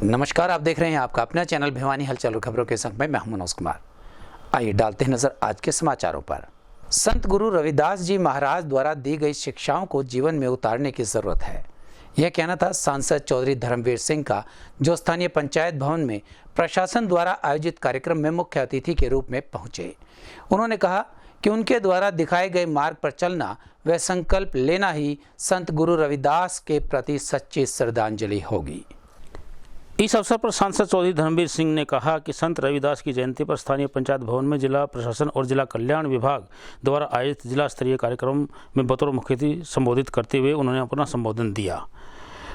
नमस्कार, आप देख रहे हैं आपका अपना चैनल भिवानी हलचल और खबरों के संग में मैं हूं मनोज कुमार। आइए डालते हैं नजर आज के समाचारों पर। संत गुरु रविदास जी महाराज द्वारा दी गई शिक्षाओं को जीवन में उतारने की जरूरत है, यह कहना था सांसद चौधरी धर्मवीर सिंह का, जो स्थानीय पंचायत भवन में प्रशासन द्वारा आयोजित कार्यक्रम में मुख्य अतिथि के रूप में पहुंचे। उन्होंने कहा कि उनके द्वारा दिखाए गए मार्ग पर चलना व संकल्प लेना ही संत गुरु रविदास के प्रति सच्ची श्रद्धांजलि होगी। इस अवसर पर सांसद चौधरी धर्मवीर सिंह ने कहा कि संत रविदास की जयंती पर स्थानीय पंचायत भवन में जिला प्रशासन और जिला कल्याण विभाग द्वारा आयोजित जिला स्तरीय कार्यक्रम में बतौर मुख्य अतिथि संबोधित करते हुए उन्होंने अपना संबोधन दिया।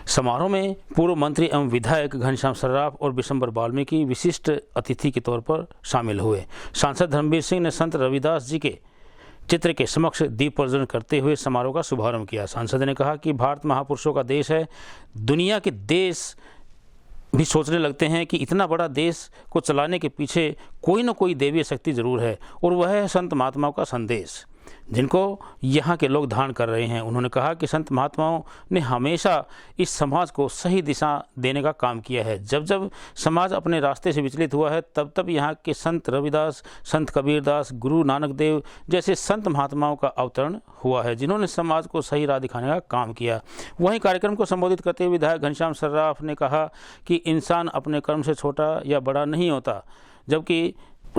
समारोह में पूर्व मंत्री एवं विधायक घनश्याम सर्राफ और बिशंबर वाल्मीकि विशिष्ट अतिथि के तौर पर शामिल हुए। सांसद धर्मवीर सिंह ने संत रविदास जी के चित्र के समक्ष दीप प्रज्वलन करते हुए समारोह का शुभारंभ किया। सांसद ने कहा कि भारत महापुरुषों का देश है। दुनिया के देश भी सोचने लगते हैं कि इतना बड़ा देश को चलाने के पीछे कोई न कोई दैवीय शक्ति जरूर है, और वह है संत महात्माओं का संदेश, जिनको यहाँ के लोग धारण कर रहे हैं। उन्होंने कहा कि संत महात्माओं ने हमेशा इस समाज को सही दिशा देने का काम किया है। जब जब समाज अपने रास्ते से विचलित हुआ है, तब तब यहाँ के संत रविदास, संत कबीरदास, गुरु नानक देव जैसे संत महात्माओं का अवतरण हुआ है, जिन्होंने समाज को सही राह दिखाने का काम किया। वहीं कार्यक्रम को संबोधित करते हुए विधायक घनश्याम सर्राफ ने कहा कि इंसान अपने कर्म से छोटा या बड़ा नहीं होता, जबकि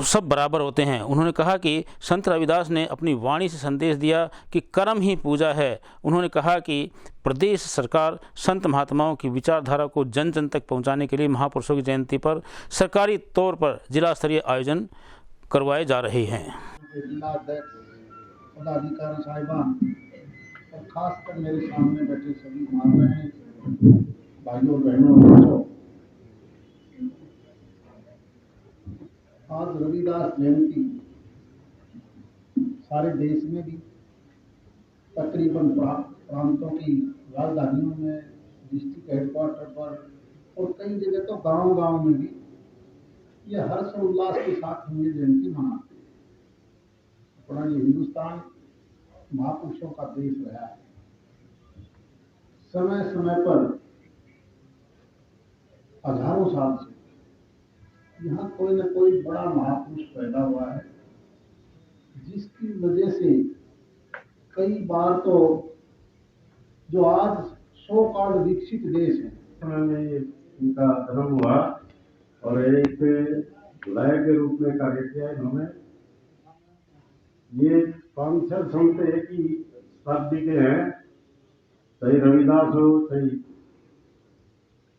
सब बराबर होते हैं। उन्होंने कहा कि संत रविदास ने अपनी वाणी से संदेश दिया कि कर्म ही पूजा है। उन्होंने कहा कि प्रदेश सरकार संत महात्माओं की विचारधारा को जन जन तक पहुंचाने के लिए महापुरुषों की जयंती पर सरकारी तौर पर जिला स्तरीय आयोजन करवाए जा रहे हैं। पदाधिकारी साहिबान और खासकर मेरे सामने बैठे सभी भाइयों बहनों, आज रविदास जयंती सारे देश में भी तकरीबन प्रांतों की राजधानियों में, डिस्ट्रिक्ट हेडक्वार्टर पर और कई जगह तो गांव-गांव में भी ये हर्ष और उल्लास के साथ हम ये जयंती मनाते हैं। अपना ये हिंदुस्तान महापुरुषों का देश रहा है। समय समय पर हजारों साल से यहाँ कोई न कोई बड़ा महापुरुष पैदा हुआ है, जिसकी वजह से कई बार तो जो आज सो कॉल्ड विकसित देश है, में इनका जन्म हुआ और एक लय के रूप में कार्य किया इन्होंने। ये 5-6 संत एक ही शताब्दी के हैं, चाहे रविदास हो, चाहे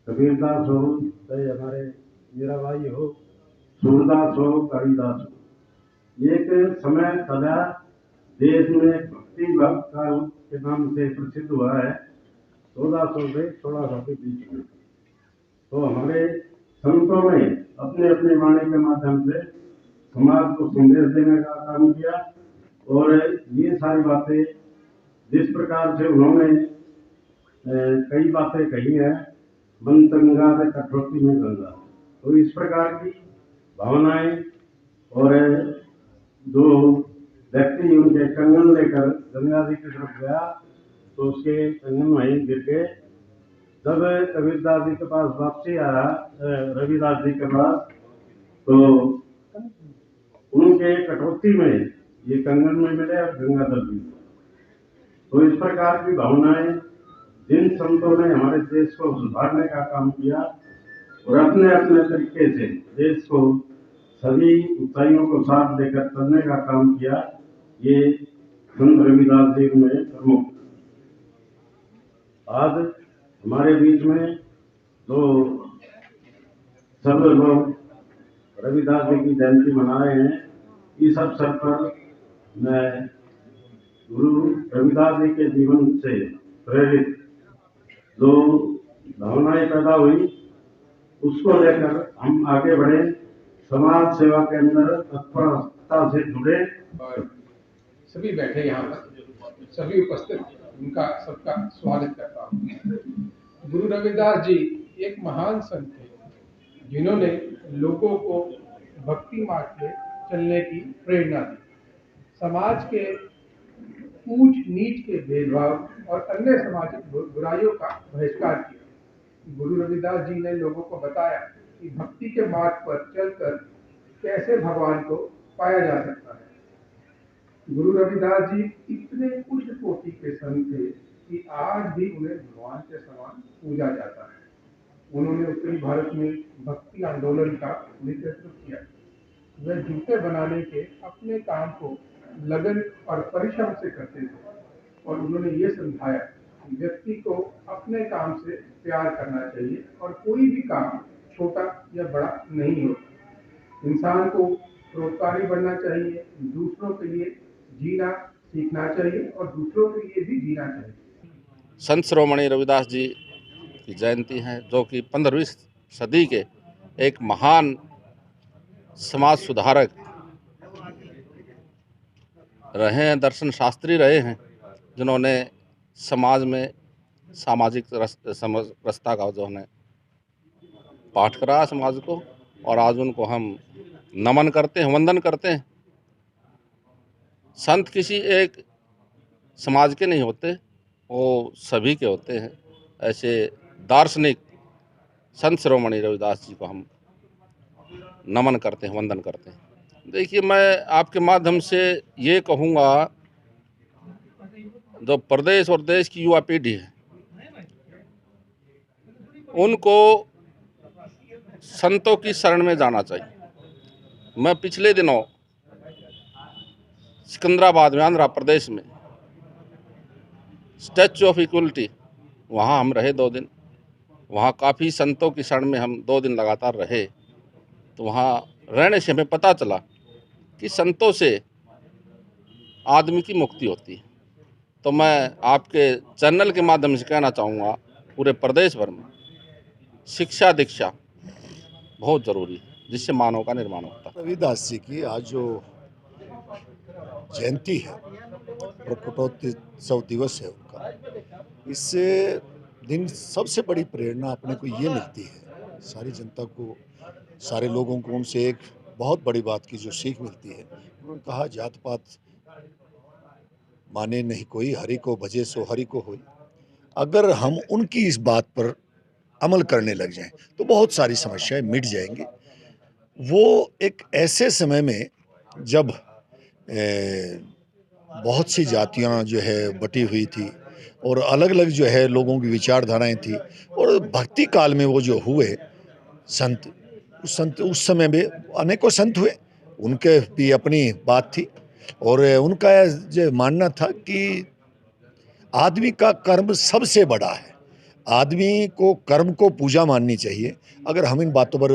कबीरदास हो, चाहे हमारे मीराबाई हो, सूरदास हो, कालिदास हो। एक समय सदा देश में भक्ति भक्त का के नाम से प्रसिद्ध हुआ है 1400 से 1600 के बीच में। तो हमारे संतों ने अपने अपने वाणी के माध्यम से समाज को संदेश देने का काम किया, और ये सारी बातें जिस प्रकार से उन्होंने कई बातें कही हैं, मन गंगा से कठोती में गंगा, तो इस प्रकार की भावनाएं, और जो व्यक्ति उनके कंगन लेकर गंगा जी की तरफ गया तो उसके कंगन वहीं गिर गए। जब कबीरदास जी के पास वापसी आया, रविदास जी के पास, तो उनके कटौती में ये कंगन में मिले और गंगा जल भी। तो इस प्रकार की भावनाएं जिन संतों ने हमारे देश को सुधारने का काम किया और अपने अपने तरीके से देश को सभी ऊंचाइयों को साथ लेकर चलने का काम किया, ये संत रविदास जी में प्रमुख। आज हमारे बीच में जो सब लोग रविदास जी की जयंती मना रहे हैं, इस अवसर पर मैं गुरु रविदास जी के जीवन से प्रेरित जो भावनाएं पैदा हुई, उसको लेकर हम आगे बढ़े, समाज सेवा के अंदर तत्परता से जुड़े। और सभी बैठे यहाँ पर, सभी उपस्थित, उनका सबका स्वागत करता हूँ। गुरु रविदास जी एक महान संत थे, जिन्होंने लोगों को भक्ति मार्ग पे चलने की प्रेरणा दी। समाज के ऊंच नीच के भेदभाव और अन्य सामाजिक बुराइयों का बहिष्कार किया। गुरु रविदास जी ने लोगों को बताया कि भक्ति के मार्ग पर चलकर कैसे भगवान को पाया जा सकता है। गुरु रविदास जी इतने उच्च कोटि के संत थे कि आज भी उन्हें भगवान के समान पूजा जाता है। उन्होंने उत्तरी भारत में भक्ति आंदोलन का नेतृत्व किया। वे जूते बनाने के अपने काम को लगन और परिश्रम से करते थे और उन्होंने ये समझाया कि व्यक्ति को अपने काम से प्यार करना चाहिए और कोई भी काम छोटा या बड़ा नहीं होता। इंसान को परोपकारी बनना चाहिए, दूसरों के लिए जीना सीखना चाहिए और दूसरों के लिए भी जीना चाहिए। संत शिरोमणि रविदास जी की जयंती है, जो कि 15वीं सदी के एक महान समाज सुधारक रहे हैं, दर्शन शास्त्री रहे हैं, जिन्होंने समाज में सामाजिक रस्ता का जो है पाठ करा समाज को, और आज उनको हम नमन करते हैं, वंदन करते हैं। संत किसी एक समाज के नहीं होते, वो सभी के होते हैं। ऐसे दार्शनिक संत शिरोमणि रविदास जी को हम नमन करते हैं, वंदन करते हैं। देखिए, मैं आपके माध्यम से ये कहूँगा, जो प्रदेश और देश की युवा पीढ़ी है, उनको संतों की शरण में जाना चाहिए। मैं पिछले दिनों सिकंदराबाद में, आंध्र प्रदेश में, स्टैचू ऑफ इक्वलिटी, वहाँ हम रहे 2 दिन। वहाँ काफ़ी संतों की शरण में हम 2 दिन लगातार रहे। तो वहाँ रहने से हमें पता चला कि संतों से आदमी की मुक्ति होती है। तो मैं आपके चैनल के माध्यम से कहना चाहूँगा, पूरे प्रदेश भर में शिक्षा दीक्षा बहुत ज़रूरी है, जिससे मानव का निर्माण होता है। रविदास जी की आज जो जयंती है, प्रकटोत्सव दिवस है उनका, इससे दिन सबसे बड़ी प्रेरणा अपने को ये मिलती है, सारी जनता को, सारे लोगों को उनसे एक बहुत बड़ी बात की जो सीख मिलती है। उन्होंने कहा, जात पात माने नहीं कोई, हरि को भजे सो हरि को होई। अगर हम उनकी इस बात पर अमल करने लग जाएं तो बहुत सारी समस्याएं मिट जाएंगी। वो एक ऐसे समय में जब बहुत सी जातियां जो है बटी हुई थी और अलग अलग जो है लोगों की विचारधाराएं थी, और भक्ति काल में वो जो हुए संत, उस समय में अनेकों संत हुए, उनके भी अपनी बात थी। और उनका जो मानना था कि आदमी का कर्म सबसे बड़ा है, आदमी को कर्म को पूजा माननी चाहिए। अगर हम इन बातों पर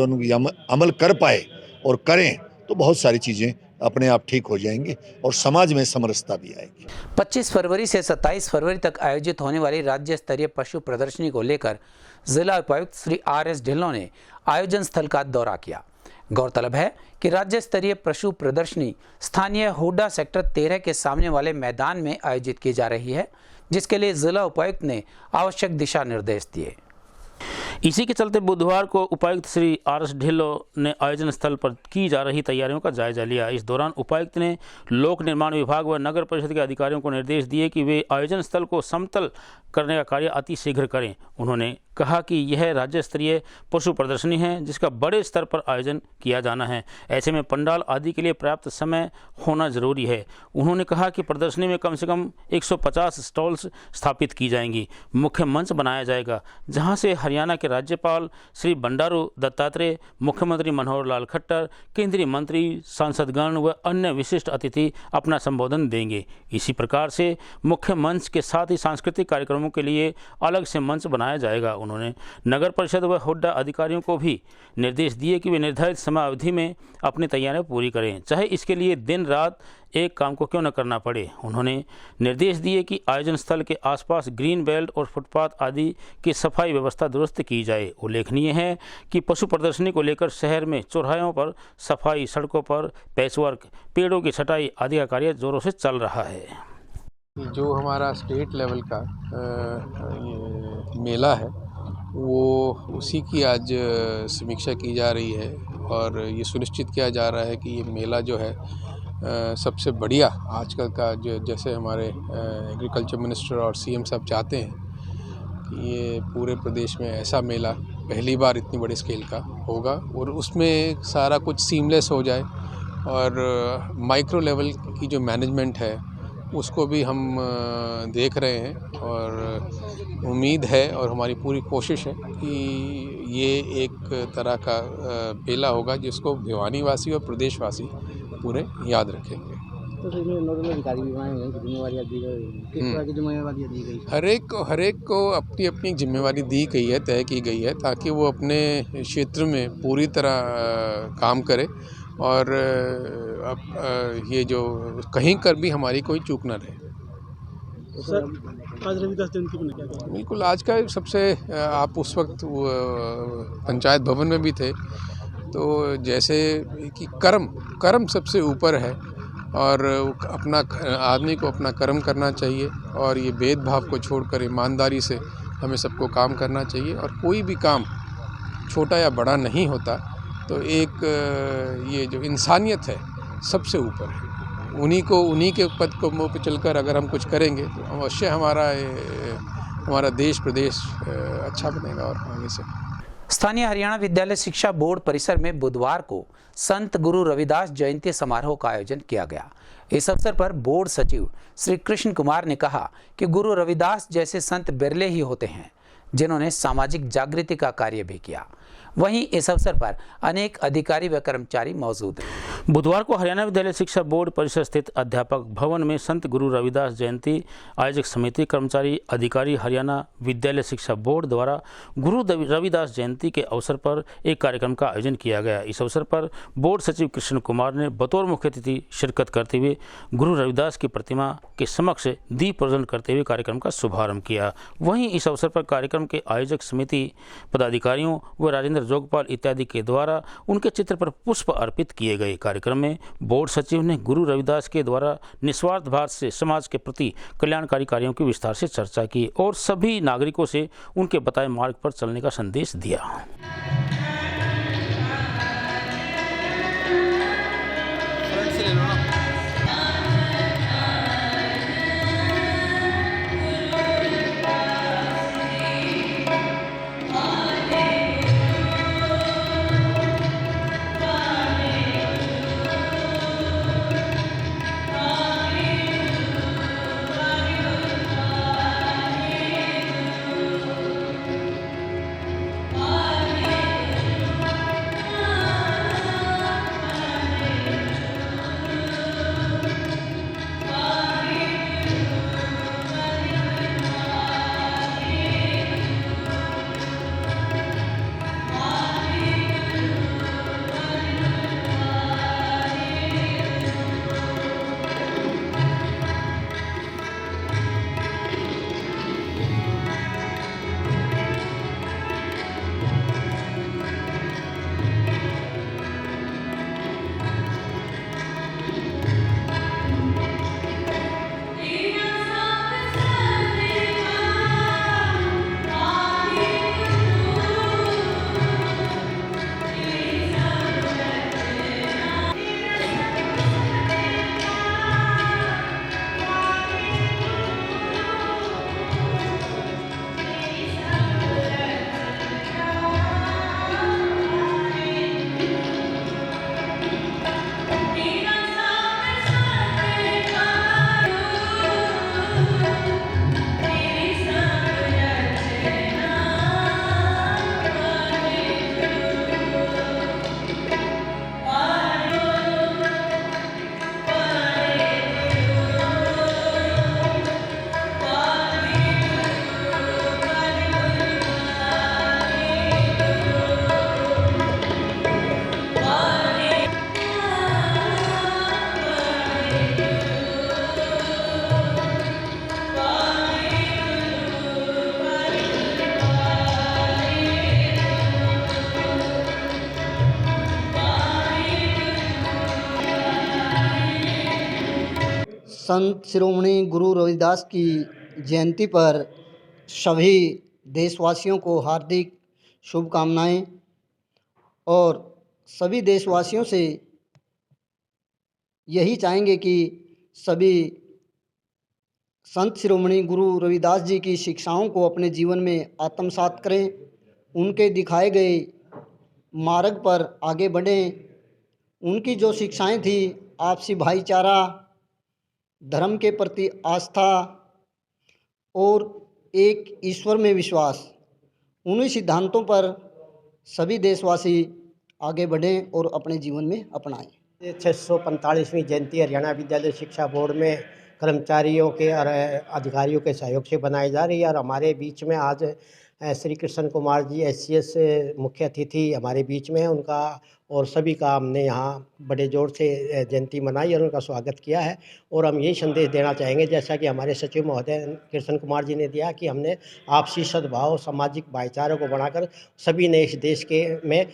अमल कर पाए और करें तो बहुत सारी चीज़ें अपने आप ठीक हो जाएंगी और समाज में समरसता भी आएगी। 25 फरवरी से 27 फरवरी तक आयोजित होने वाली राज्य स्तरीय पशु प्रदर्शनी को लेकर जिला उपायुक्त श्री RS ढिल्लों ने आयोजन स्थल का दौरा किया। गौरतलब है कि राज्य स्तरीय पशु प्रदर्शनी स्थानीय हुड्डा सेक्टर 13 के सामने वाले मैदान में आयोजित की जा रही है, जिसके लिए जिला उपायुक्त ने आवश्यक दिशा निर्देश दिए। इसी के चलते बुधवार को उपायुक्त श्री RS ढिल्लों ने आयोजन स्थल पर की जा रही तैयारियों का जायजा लिया। इस दौरान उपायुक्त ने लोक निर्माण विभाग व नगर परिषद के अधिकारियों को निर्देश दिए कि वे आयोजन स्थल को समतल करने का कार्य अति शीघ्र करें। उन्होंने कहा कि यह राज्य स्तरीय पशु प्रदर्शनी है, जिसका बड़े स्तर पर आयोजन किया जाना है। ऐसे में पंडाल आदि के लिए पर्याप्त समय होना जरूरी है। उन्होंने कहा कि प्रदर्शनी में कम से कम 150 स्टॉल्स स्थापित की जाएंगी। मुख्य मंच बनाया जाएगा, जहां से हरियाणा के राज्यपाल श्री बंडारू दत्तात्रेय, मुख्यमंत्री मनोहर लाल खट्टर, केंद्रीय मंत्री, सांसदगण व अन्य विशिष्ट अतिथि अपना संबोधन देंगे। इसी प्रकार से मुख्य मंच के साथ ही सांस्कृतिक कार्यक्रमों के लिए अलग से मंच बनाया जाएगा। उन्होंने नगर परिषद व हुड्डा अधिकारियों को भी निर्देश दिए कि वे निर्धारित समय अवधि में अपनी तैयारियां पूरी करें, चाहे इसके लिए दिन रात एक काम को क्यों न करना पड़े। उन्होंने निर्देश दिए कि आयोजन स्थल के आसपास ग्रीन बेल्ट और फुटपाथ आदि की सफाई व्यवस्था दुरुस्त की जाए। उल्लेखनीय है कि पशु प्रदर्शनी को लेकर शहर में चौराहों पर सफाई, सड़कों पर पैचवर्क, पेड़ों की छटाई आदि का कार्य जोरों से चल रहा है। जो हमारा स्टेट लेवल का ये मेला है, वो उसी की आज समीक्षा की जा रही है और ये सुनिश्चित किया जा रहा है कि ये मेला जो है सबसे बढ़िया आजकल का, जो जैसे हमारे एग्रीकल्चर मिनिस्टर और CM साहब चाहते हैं, कि ये पूरे प्रदेश में ऐसा मेला पहली बार इतनी बड़े स्केल का होगा और उसमें सारा कुछ सीमलेस हो जाए और माइक्रो लेवल की जो मैनेजमेंट है उसको भी हम देख रहे हैं और उम्मीद है और हमारी पूरी कोशिश है कि ये एक तरह का मेला होगा जिसको भिवानी वासी और प्रदेशवासी पूरे याद रखेंगे। तो इसमें नोडल अधिकारी भी बनाए गए, जिम्मेवारियाँ दी गई, किस तरह की जिम्मेवारियाँ दी गई? हर एक को अपनी अपनी जिम्मेवारी दी गई है, तय की गई है ताकि वो अपने क्षेत्र में पूरी तरह काम करे और ये जो कहीं कर भी हमारी कोई चूक ना रहे। सर, आज रविदास जयंती को क्या कहेंगे? बिल्कुल, आज का सबसे आप उस वक्त पंचायत भवन में भी थे, तो जैसे कि कर्म सबसे ऊपर है और अपना आदमी को अपना कर्म करना चाहिए और ये भेदभाव को छोड़कर ईमानदारी से हमें सबको काम करना चाहिए और कोई भी काम छोटा या बड़ा नहीं होता। तो एक ये जो इंसानियत है सबसे ऊपर है, उन्हीं के पद को मुँह पे चलकर अगर हम कुछ करेंगे तो अवश्य हमारा देश प्रदेश अच्छा बनेगा और आगे से। स्थानीय हरियाणा विद्यालय शिक्षा बोर्ड परिसर में बुधवार को संत गुरु रविदास जयंती समारोह का आयोजन किया गया। इस अवसर पर बोर्ड सचिव श्री कृष्ण कुमार ने कहा कि गुरु रविदास जैसे संत बिरले ही होते हैं जिन्होंने सामाजिक जागृति का कार्य भी किया। वहीं इस अवसर पर अनेक अधिकारी व कर्मचारी मौजूद हैं। बुधवार को हरियाणा विद्यालय शिक्षा बोर्ड परिसर स्थित अध्यापक भवन में संत गुरु रविदास जयंती आयोजक समिति कर्मचारी अधिकारी हरियाणा विद्यालय शिक्षा बोर्ड द्वारा गुरु रविदास जयंती के अवसर पर एक कार्यक्रम का आयोजन किया गया। इस अवसर पर बोर्ड सचिव कृष्ण कुमार ने बतौर मुख्य अतिथि शिरकत करते हुए गुरु रविदास की प्रतिमा के समक्ष दीप प्रज्वलन करते हुए कार्यक्रम का शुभारंभ किया। वहीं इस अवसर पर कार्यक्रम के आयोजक समिति पदाधिकारियों व राजेंद्र जोगपाल इत्यादि के द्वारा उनके चित्र पर पुष्प अर्पित किए गए। कार्यक्रम में बोर्ड सचिव ने गुरु रविदास के द्वारा निस्वार्थ भाव से समाज के प्रति कल्याणकारी कार्यों की विस्तार से चर्चा की और सभी नागरिकों से उनके बताए मार्ग पर चलने का संदेश दिया। संत शिरोमणि गुरु रविदास की जयंती पर सभी देशवासियों को हार्दिक शुभकामनाएं और सभी देशवासियों से यही चाहेंगे कि सभी संत शिरोमणि गुरु रविदास जी की शिक्षाओं को अपने जीवन में आत्मसात करें, उनके दिखाए गए मार्ग पर आगे बढ़ें। उनकी जो शिक्षाएं थी, आपसी भाईचारा, धर्म के प्रति आस्था और एक ईश्वर में विश्वास, उन्हीं सिद्धांतों पर सभी देशवासी आगे बढ़ें और अपने जीवन में अपनाएं। 645वीं जयंती हरियाणा विद्यालय शिक्षा बोर्ड में कर्मचारियों के और अधिकारियों के सहयोग से बनाई जा रही है। और हमारे बीच में आज श्री कृष्ण कुमार जी SCS मुख्य अतिथि हमारे बीच में हैं। उनका और सभी का हमने यहाँ बड़े जोर से जयंती मनाई और उनका स्वागत किया है। और हम यही संदेश देना चाहेंगे, जैसा कि हमारे सचिव महोदय कृष्ण कुमार जी ने दिया, कि हमने आपसी सद्भाव, सामाजिक भाईचारे को बढ़ाकर सभी ने इस देश के में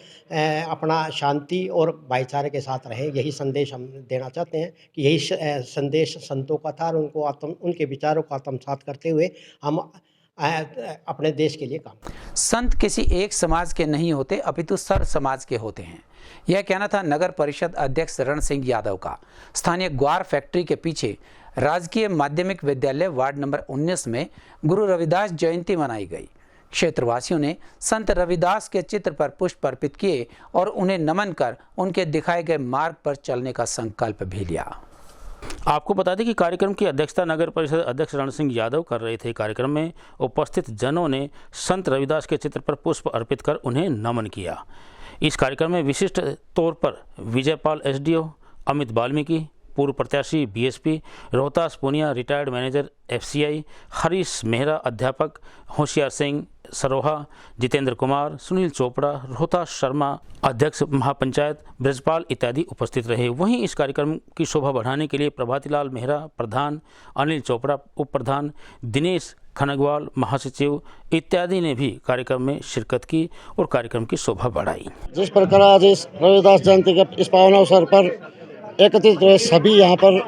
अपना शांति और भाईचारे के साथ रहें। यही संदेश हम देना चाहते हैं कि यही संदेश संतों का था और उनके विचारों को आत्मसात करते हुए हम अपने देश के लिए काम। संत किसी एक समाज के नहीं होते, अपितु सर्व समाज के होते हैं। यह कहना था नगर परिषद अध्यक्ष रण सिंह यादव का। स्थानीय ग्वार फैक्ट्री के पीछे राजकीय माध्यमिक विद्यालय वार्ड नंबर 19 में गुरु रविदास जयंती मनाई गई। क्षेत्रवासियों ने संत रविदास के चित्र पर पुष्प अर्पित किए और उन्हें नमन कर उनके दिखाए गए मार्ग पर चलने का संकल्प भी लिया। आपको बता दें कि कार्यक्रम की अध्यक्षता नगर परिषद अध्यक्ष रण सिंह यादव कर रहे थे। कार्यक्रम में उपस्थित जनों ने संत रविदास के चित्र पर पुष्प अर्पित कर उन्हें नमन किया। इस कार्यक्रम में विशिष्ट तौर पर विजयपाल SDO, अमित वाल्मीकि पूर्व प्रत्याशी BSP, Rohtas Punia retired manager FCI, Harish Mehra अध्यापक, होशियार सिंह सरोहा, जितेंद्र कुमार, सुनील चोपड़ा, रोहतास शर्मा अध्यक्ष महापंचायत, ब्रजपाल इत्यादि उपस्थित रहे। वहीं इस कार्यक्रम की शोभा बढ़ाने के लिए प्रभातीलाल मेहरा प्रधान, अनिल चोपड़ा उप प्रधान, दिनेश खनगवाल महासचिव इत्यादि ने भी कार्यक्रम में शिरकत की और कार्यक्रम की शोभा बढ़ाई। जिस प्रकार आज इस रविदास जयंती के इस पावन अवसर पर एकत्रित हुए सभी यहाँ पर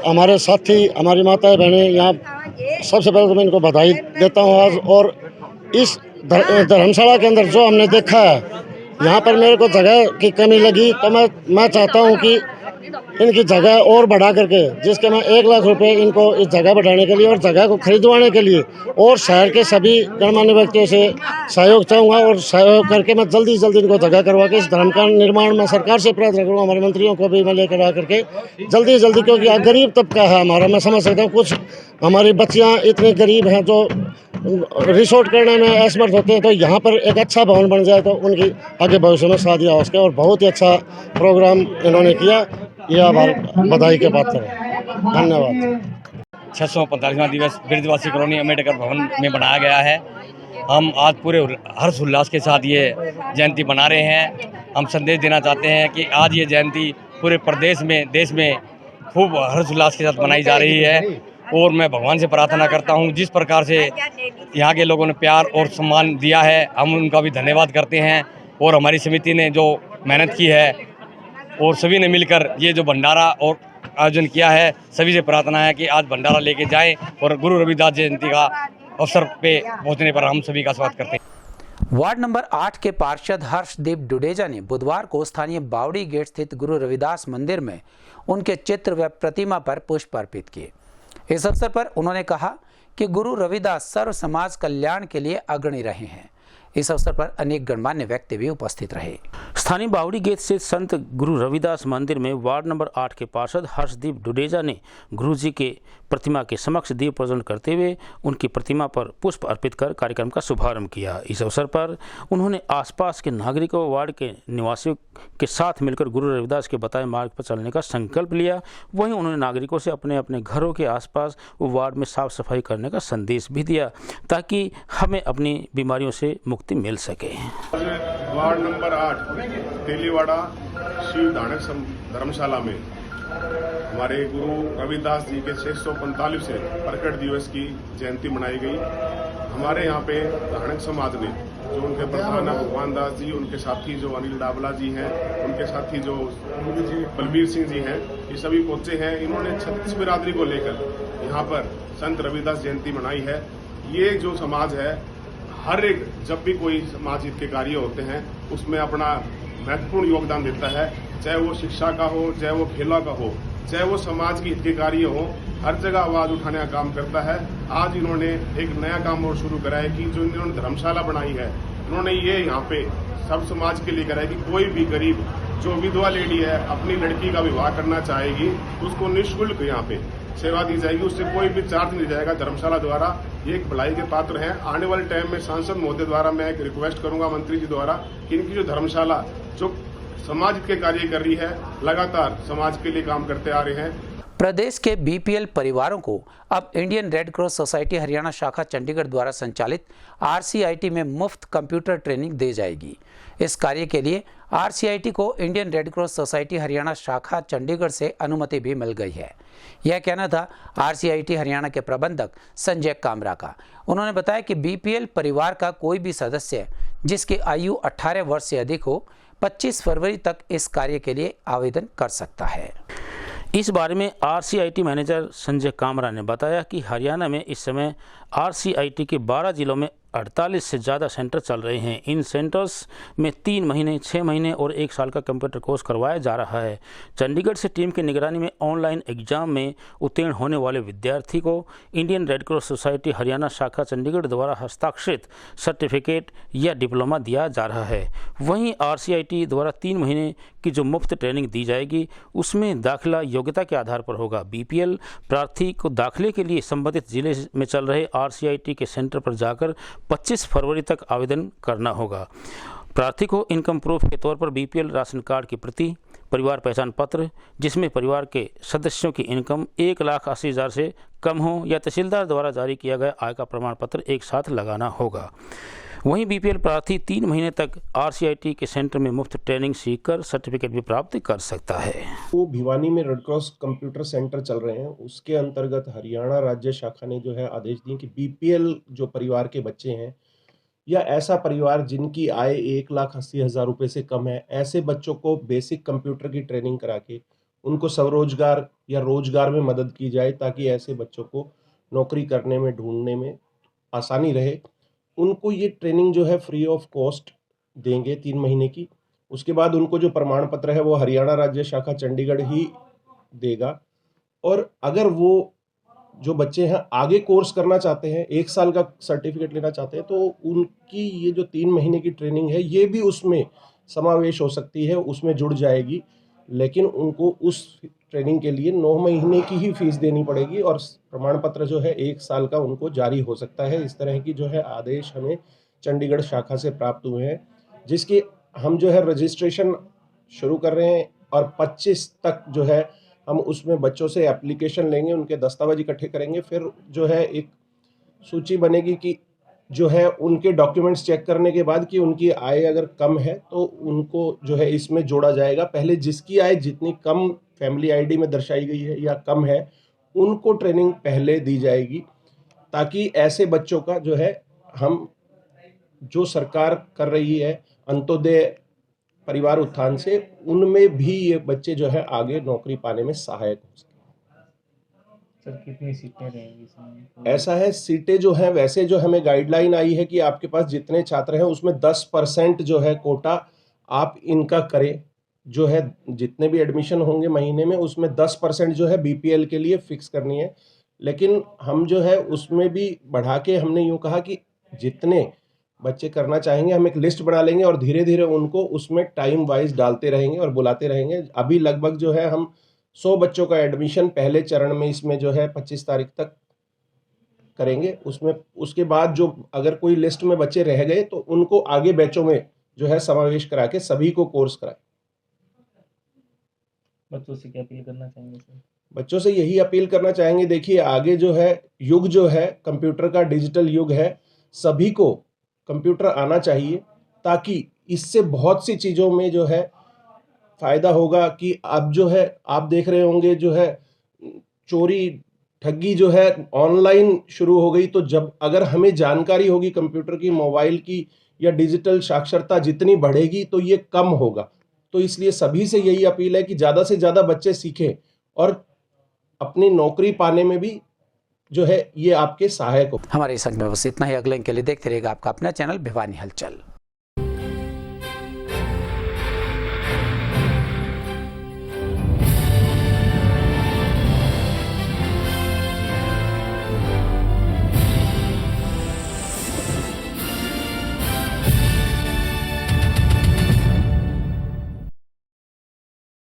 हमारे साथी, हमारी माताएं बहनें, यहाँ सबसे पहले तो मैं इनको बधाई देता हूँ आज। और इस धर्मशाला के अंदर जो हमने देखा है, यहाँ पर मेरे को जगह की कमी लगी, तो मैं चाहता हूँ कि इनकी जगह और बढ़ा करके, जिसके मैं 1 लाख रुपए इनको इस जगह बढ़ाने के लिए और जगह को खरीदवाने के लिए और शहर के सभी गणमान्य व्यक्तियों से सहयोग चाहूँगा। और सहयोग करके मैं जल्दी से जल्दी इनको जगह करवा के इस धर्म का निर्माण मैं सरकार से प्रार्थना करूँगा। हमारे मंत्रियों को भी मैं लेकर आ करके जल्दी से जल्दी, क्योंकि गरीब तबका है हमारा, मैं समझ सकता हूँ। कुछ हमारी बच्चियाँ इतनी गरीब हैं जो रिसोर्ट करने में असमर्थ होते हैं, तो यहाँ पर एक अच्छा भवन बन जाए तो उनकी आगे भविष्य में शादी हो सके। और बहुत ही अच्छा प्रोग्राम इन्होंने किया, ये आभार बधाई के पात्र है। धन्यवाद। 645वां दिवस ब्रजवासी कॉलोनी अम्बेडकर भवन में बनाया गया है। हम आज पूरे हर्ष उल्लास के साथ ये जयंती मना रहे हैं। हम संदेश देना चाहते हैं कि आज ये जयंती पूरे प्रदेश में, देश में खूब हर्ष उल्लास के साथ मनाई जा रही है। और मैं भगवान से प्रार्थना करता हूँ, जिस प्रकार से यहाँ के लोगों ने प्यार और सम्मान दिया है, हम उनका भी धन्यवाद करते हैं। और हमारी समिति ने जो मेहनत की है और सभी ने मिलकर ये जो भंडारा और आयोजन किया है, सभी से प्रार्थना है कि आज भंडारा लेके जाएं और गुरु रविदास जयंती का अवसर पे पहुंचने पर हम सभी का स्वागत करते हैं। वार्ड नंबर 8 के पार्षद हर्षदीप डुडेजा ने बुधवार को स्थानीय बावड़ी गेट स्थित गुरु रविदास मंदिर में उनके चित्र व प्रतिमा पर पुष्प अर्पित किए। इस अवसर पर उन्होंने कहा कि गुरु रविदास सर्व समाज कल्याण के लिए अग्रणी रहे हैं। इस अवसर पर अनेक गणमान्य व्यक्ति भी उपस्थित रहे। स्थानीय बावड़ी गेट स्थित संत गुरु रविदास मंदिर में वार्ड नंबर 8 के पार्षद हर्षदीप डुडेजा ने गुरु जी के प्रतिमा के समक्ष दीप प्रज्वलन करते हुए उनकी प्रतिमा पर पुष्प अर्पित कर कार्यक्रम का शुभारंभ किया। इस अवसर पर उन्होंने आसपास के नागरिकों व वार्ड के निवासियों के साथ मिलकर गुरु रविदास के बताए मार्ग पर चलने का संकल्प लिया। वहीं उन्होंने नागरिकों से अपने अपने घरों के आसपास व वार्ड में साफ सफाई करने का संदेश भी दिया, ताकि हमें अपनी बीमारियों से मुक्ति मिल सके। वार्ड नंबर 8 तेलीवाड़ा शिव धानक धर्मशाला में हमारे गुरु रविदास जी के 645वें प्रकट दिवस की जयंती मनाई गई। हमारे यहाँ पे धानक समाज ने, जो उनके प्रधान भगवान दास जी, उनके साथी जो अनिल डाबला जी हैं, उनके साथी जो बलबीर सिंह जी हैं, ये सभी पहुंचे हैं। इन्होंने छत्तीस बिरादरी को लेकर यहाँ पर संत रविदास जयंती मनाई है। ये जो समाज है, हर एक जब भी कोई समाज हित के कार्य होते हैं उसमें अपना महत्वपूर्ण योगदान देता है, चाहे वो शिक्षा का हो, चाहे वो खेलों का हो। चाहे वो समाज की हित के कार्य हो, हर जगह आवाज उठाने का काम करता है। आज इन्होंने एक नया काम और शुरू करा है कि जो इन्होंने धर्मशाला बनाई है, उन्होंने ये यहाँ पे सब समाज के लिए करा है कि कोई भी गरीब जो विधवा लेडी है अपनी लड़की का विवाह करना चाहेगी, उसको निःशुल्क यहाँ पे सेवा दी जाएगी, उससे कोई भी चार्ज नहीं जाएगा धर्मशाला द्वारा। ये एक भलाई के पात्र हैं। आने वाले टाइम में सांसद महोदय द्वारा मैं एक रिक्वेस्ट करूंगा मंत्री जी द्वारा कि इनकी जो धर्मशाला जो समाज के कार्य कर रही है, लगातार समाज के लिए काम करते आ रहे हैं। प्रदेश के बीपीएल परिवारों को अब Indian red cross society Haryana शाखा चंडीगढ़ द्वारा संचालित आरसीआईटी में मुफ्त कंप्यूटर ट्रेनिंग दी जाएगी। इस कार्य के लिए आरसीआईटी को Indian red cross society Haryana शाखा चंडीगढ़ से अनुमति भी मिल गई है। यह कहना था आरसीआईटी हरियाणा के प्रबंधक संजय कामरा का। उन्होंने बताया कि बीपीएल परिवार का कोई भी सदस्य जिसकी आयु 18 वर्ष से अधिक हो 25 फरवरी तक इस कार्य के लिए आवेदन कर सकता है। इस बारे में आरसीआईटी मैनेजर संजय कामरा ने बताया कि हरियाणा में इस समय आरसीआईटी के 12 जिलों में 48 से ज़्यादा सेंटर चल रहे हैं। इन सेंटर्स में 3 महीने, 6 महीने और 1 साल का कंप्यूटर कोर्स करवाया जा रहा है। चंडीगढ़ से टीम की निगरानी में ऑनलाइन एग्जाम में उत्तीर्ण होने वाले विद्यार्थी को Indian red cross society Haryana शाखा चंडीगढ़ द्वारा हस्ताक्षरित सर्टिफिकेट या डिप्लोमा दिया जा रहा है। वहीं आरसीआईटी द्वारा 3 महीने की जो मुफ्त ट्रेनिंग दी जाएगी उसमें दाखिला योग्यता के आधार पर होगा। बीपीएल प्रार्थी को दाखिले के लिए संबंधित जिले में चल रहे आरसीआईटी के सेंटर पर जाकर 25 फरवरी तक आवेदन करना होगा। प्रार्थी को इनकम प्रूफ के तौर पर बीपीएल राशन कार्ड की प्रति, परिवार पहचान पत्र जिसमें परिवार के सदस्यों की इनकम 1,80,000 से कम हो या तहसीलदार द्वारा जारी किया गया आय का प्रमाण पत्र एक साथ लगाना होगा। वहीं बीपीएल प्रार्थी 3 महीने तक आरसीआईटी के सेंटर में मुफ्त ट्रेनिंग सीखकर सर्टिफिकेट भी प्राप्त कर सकता है। वो भिवानी में रेड क्रॉस कंप्यूटर सेंटर चल रहे हैं, उसके अंतर्गत हरियाणा राज्य शाखा ने जो है आदेश दिए कि बीपीएल जो परिवार के बच्चे हैं या ऐसा परिवार जिनकी आय 1,80,000 रुपये से कम है, ऐसे बच्चों को बेसिक कंप्यूटर की ट्रेनिंग करा के उनको स्वरोजगार या रोजगार में मदद की जाए ताकि ऐसे बच्चों को नौकरी करने में, ढूंढने में आसानी रहे। उनको ये ट्रेनिंग जो है फ्री ऑफ कॉस्ट देंगे 3 महीने की। उसके बाद उनको जो प्रमाण पत्र है वो हरियाणा राज्य शाखा चंडीगढ़ ही देगा। और अगर वो जो बच्चे हैं आगे कोर्स करना चाहते हैं, 1 साल का सर्टिफिकेट लेना चाहते हैं, तो उनकी ये जो 3 महीने की ट्रेनिंग है ये भी उसमें समावेश हो सकती है, उसमें जुड़ जाएगी। लेकिन उनको उस ट्रेनिंग के लिए 9 महीने की ही फीस देनी पड़ेगी और प्रमाण पत्र जो है 1 साल का उनको जारी हो सकता है। इस तरह की जो है आदेश हमें चंडीगढ़ शाखा से प्राप्त हुए हैं, जिसकी हम जो है रजिस्ट्रेशन शुरू कर रहे हैं और 25 तक जो है हम उसमें बच्चों से एप्लीकेशन लेंगे, उनके दस्तावेज इकट्ठे करेंगे। फिर जो है एक सूची बनेगी कि जो है उनके डॉक्यूमेंट्स चेक करने के बाद कि उनकी आय अगर कम है तो उनको जो है इसमें जोड़ा जाएगा। पहले जिसकी आय जितनी कम फैमिली आईडी में दर्शाई गई है या कम है, उनको ट्रेनिंग पहले दी जाएगी ताकि ऐसे बच्चों का जो है हम जो सरकार कर रही है अंत्योदय परिवार उत्थान से, उनमें भी ये बच्चे जो है आगे नौकरी पाने में सहायक हो सके। सर कितनी सीटें रहेंगी इसमें? ऐसा है, सीटें जो है वैसे जो हमें गाइडलाइन आई है कि आपके पास जितने छात्र हैं उसमें 10% जो है कोटा आप इनका करें। जो है जितने भी एडमिशन होंगे महीने में उसमें 10% जो है बीपीएल के लिए फिक्स करनी है। लेकिन हम जो है उसमें भी बढ़ा के हमने यूँ कहा कि जितने बच्चे करना चाहेंगे हम एक लिस्ट बना लेंगे और धीरे धीरे उनको उसमें टाइम वाइज डालते रहेंगे और बुलाते रहेंगे। अभी लगभग जो है हम 100 बच्चों का एडमिशन पहले चरण में इसमें जो है 25 तारीख तक करेंगे। उसमें उसके बाद जो अगर कोई लिस्ट में बच्चे रह गए तो उनको आगे बैचों में जो है समावेश करा के सभी को कोर्स कराए। बच्चों से क्या अपील करना चाहेंगे सर? बच्चों से यही अपील करना चाहेंगे, देखिए आगे जो है युग जो है कंप्यूटर का, डिजिटल युग है, सभी को कंप्यूटर आना चाहिए ताकि इससे बहुत सी चीज़ों में जो है फ़ायदा होगा। कि अब जो है आप देख रहे होंगे जो है चोरी ठगी जो है ऑनलाइन शुरू हो गई, तो जब अगर हमें जानकारी होगी कंप्यूटर की, मोबाइल की या डिजिटल साक्षरता जितनी बढ़ेगी तो ये कम होगा। तो इसलिए सभी से यही अपील है कि ज़्यादा से ज़्यादा बच्चे सीखें और अपनी नौकरी पाने में भी जो है ये आपके सहायक हो। हमारे संग में बस इतना ही। अगले के लिए देखते रहेगा आपका अपना चैनल भिवानी हलचल।